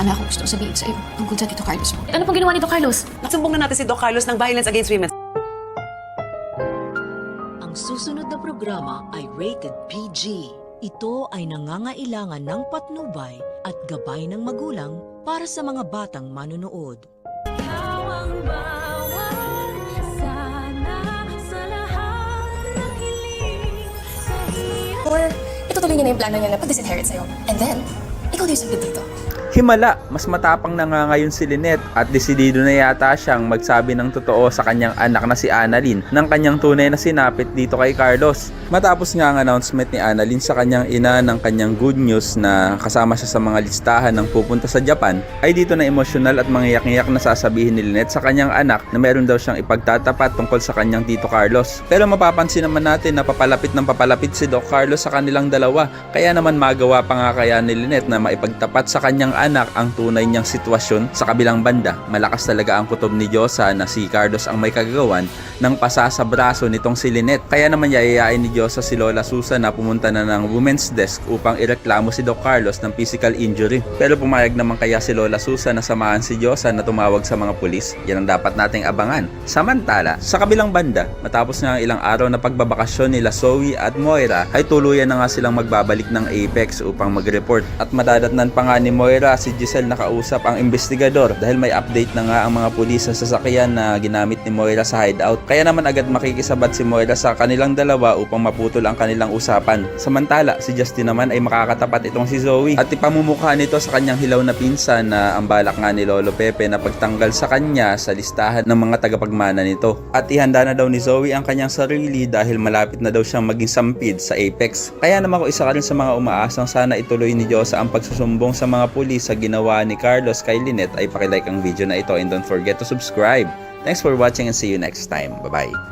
sana akong gusto sabihin sa'yo tungkol sa Tito Carlos mo. Ano pong ginawa ni Doc Carlos? Nagsumbong na natin si Doc Carlos ng violence against women. Ang susunod na programa ay rated PG. Ito ay nangangailangan ng patnubay at gabay ng magulang para sa mga batang manonood. Or itutuloy niya na yung plano niya na pag-disinherit sa'yo. And then, ikaw din yung sabi dito. Himala, mas matapang na nga ngayon si Lynette at desidido na yata siyang magsabi ng totoo sa kanyang anak na si Annalyn ng kanyang tunay na sinapit dito kay Carlos. Matapos nga ang announcement ni Annalyn sa kanyang ina ng kanyang good news na kasama siya sa mga listahan ng pupunta sa Japan, ay dito na emosyonal at mangiyak-ngiyak na sasabihin ni Lynette sa kanyang anak na meron daw siyang ipagtatapat tungkol sa kanyang Tito Carlos. Pero mapapansin naman natin na papalapit ng papalapit si Doc Carlos sa kanilang dalawa, kaya naman magawa pa nga kaya ni Lynette na maipagtapat sa kanyang anak ang tunay niyang sitwasyon. Sa kabilang banda, malakas talaga ang kutob ni Diyosa na si Carlos ang may kagagawan ng pasa sa braso nitong si Lynette. Kaya naman yayayain ni Diyosa si Lola Susan na pumunta na ng women's desk upang ireklamo si Doc Carlos ng physical injury. Pero pumayag naman kaya si Lola Susan na samahan si Diyosa na tumawag sa mga pulis? Yan ang dapat nating abangan. Samantala, sa kabilang banda, matapos nga ang ilang araw na pagbabakasyon nila Zoe at Moira, ay tuluyan na nga silang magbabalik ng Apex upang mag-report. At madadatnan pa nga ni Moira si Giselle nakausap ang investigador dahil may update na nga ang mga pulis sa sasakyan na ginamit ni Moira sa hideout. Kaya naman agad makikisabat si Moira sa kanilang dalawa upang maputol ang kanilang usapan. Samantala, si Justin naman ay makakatapat itong si Zoe at ipamumukha nito sa kanyang hilaw na pinsan na ang balak nga ni Lolo Pepe na pagtanggal sa kanya sa listahan ng mga tagapagmana nito. At ihanda na daw ni Zoe ang kanyang sarili dahil malapit na daw siyang maging sampid sa Apex. Kaya naman ako isa ka rin sa mga umaasang sana ituloy ni Diyosa ang pagsusumbong sa mga pulis sa ginawa ni Carlos kay Lynette. Ay pakilike ang video na ito and don't forget to subscribe. Thanks for watching and see you next time. Bye-bye.